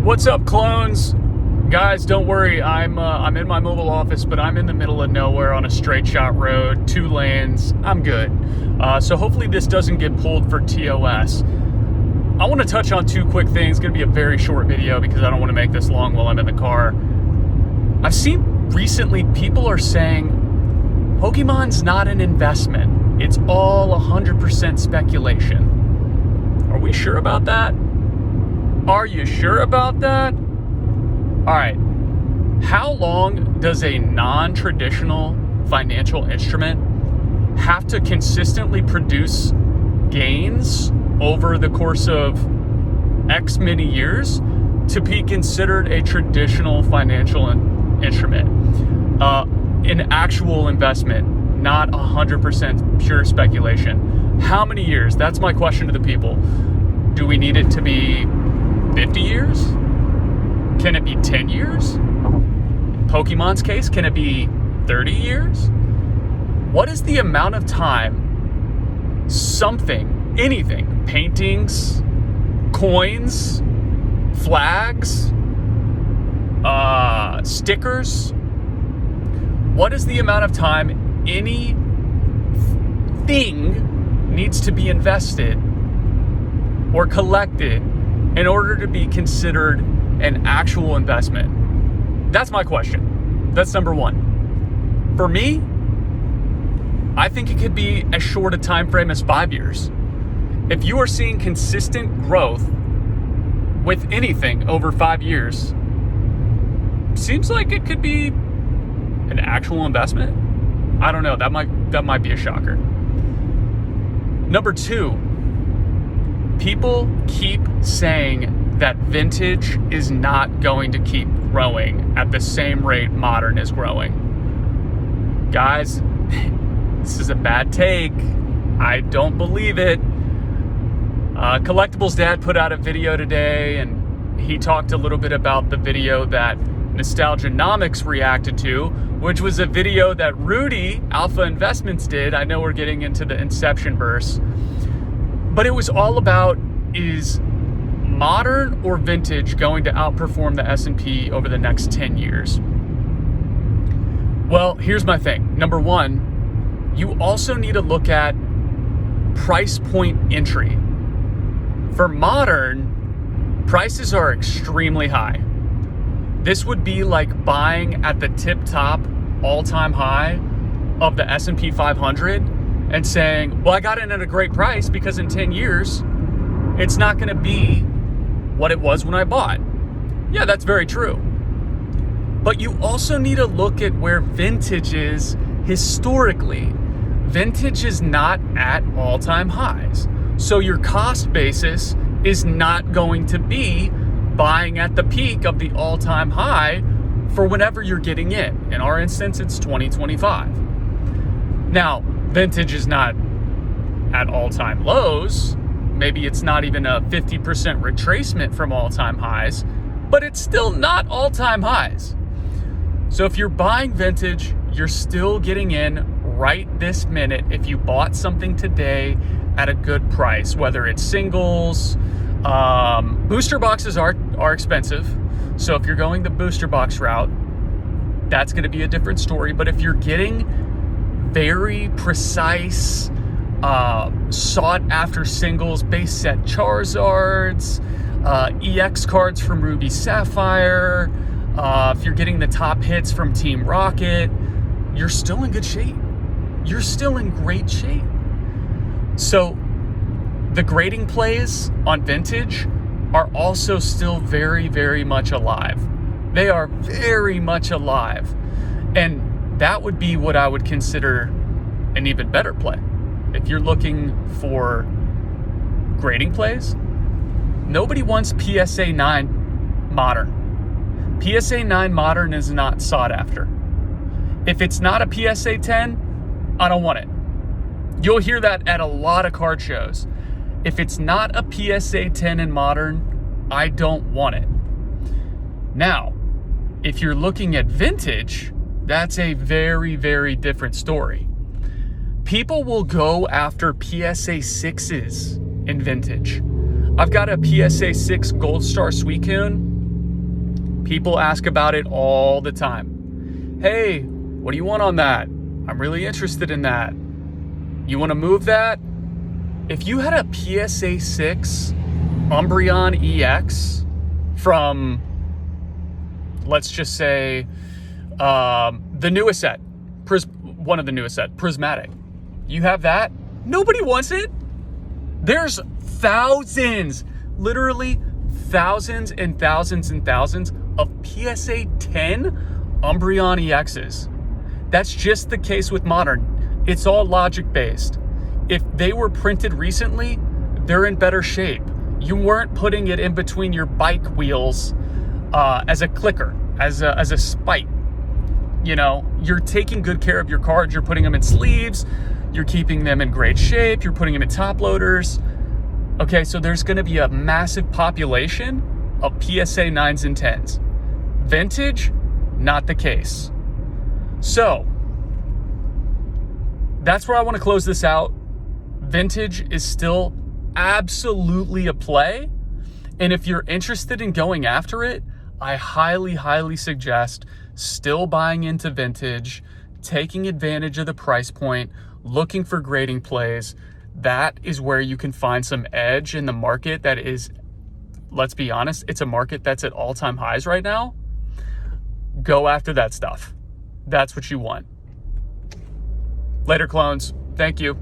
What's up, clones? Guys, don't worry. I'm in my mobile office, but I'm in the middle of nowhere on a straight shot road, 2 lanes. I'm good. So hopefully this doesn't get pulled for TOS. I want to touch on 2 quick things. It's going to be a very short video because I don't want to make this long while I'm in the car. I've seen recently people are saying Pokemon's not an investment. It's all 100% speculation. Are we sure about that? Are you sure about that? All right. How long does a non-traditional financial instrument have to consistently produce gains over the course of X many years to be considered a traditional financial instrument? An actual investment, not 100% pure speculation. How many years? That's my question to the people. Do we need it to be 50 years? Can it be 10 years? In Pokemon's case, can it be 30 years? What is the amount of time something, anything, paintings, coins, flags, stickers, what is the amount of time any thing needs to be invested or collected in order to be considered an actual investment? That's my question. That's number one. For me, I think it could be as short a time frame as 5 years. If you are seeing consistent growth with anything over 5 years, seems like it could be an actual investment. I don't know. That might be a shocker. Number 2, people keep saying that vintage is not going to keep growing at the same rate modern is growing. Guys, this is a bad take. I don't believe it. Collectibles Dad put out a video today, and he talked a little bit about the video that Nostalgianomics reacted to, which was a video that Rudy, Alpha Investments, did. I know we're getting into the Inception verse, but it was all about, is modern or vintage going to outperform the S&P over the next 10 years? Well, here's my thing. Number 1, you also need to look at price point entry. For modern, prices are extremely high. This would be like buying at the tip-top all-time high of the S&P 500 and saying, well, I got in at a great price because in 10 years, it's not going to be what it was when I bought. Yeah, that's very true. But you also need to look at where vintage is historically. Vintage is not at all-time highs. So your cost basis is not going to be buying at the peak of the all-time high for whenever you're getting in. In our instance, it's 2025. Now, vintage is not at all-time lows. Maybe it's not even a 50% retracement from all-time highs, but it's still not all-time highs. So if you're buying vintage, you're still getting in right this minute if you bought something today at a good price, whether it's singles. Booster boxes are expensive. So if you're going the booster box route, that's going to be a different story. But if you're getting very precise, sought after singles, base set Charizards, EX cards from Ruby Sapphire, if you're getting the top hits from Team Rocket, you're still in good shape. You're still in great shape. So the grading plays on vintage are also still very, very much alive. They are very much alive. And that would be what I would consider an even better play. If you're looking for grading plays, nobody wants PSA 9 modern. PSA 9 modern is not sought after. If it's not a PSA 10, I don't want it. You'll hear that at a lot of card shows. If it's not a PSA 10 in modern, I don't want it. Now, if you're looking at vintage, that's a very, very different story. People will go after PSA 6s in vintage. I've got a PSA 6 Gold Star Suicune. People ask about it all the time. Hey, what do you want on that? I'm really interested in that. You want to move that? If you had a PSA 6 Umbreon EX from, let's just say, the newest set, one of the newest set, Prismatic. You have that? Nobody wants it. There's thousands, literally thousands and thousands and thousands of PSA 10 Umbreon EXs. That's just the case with Modern. It's all logic based. If they were printed recently, they're in better shape. You weren't putting it in between your bike wheels as a clicker, as a spite. You know, you're taking good care of your cards. You're putting them in sleeves. You're keeping them in great shape. You're putting them in top loaders. Okay, so there's going to be a massive population of PSA 9s and 10s. Vintage, not the case. So that's where I want to close this out. Vintage is still absolutely a play. And if you're interested in going after it, I highly, highly suggest still buying into vintage, taking advantage of the price point, looking for grading plays. That is where you can find some edge in the market that is, let's be honest, it's a market that's at all-time highs right now. Go after that stuff. That's what you want. Later, clones. Thank you.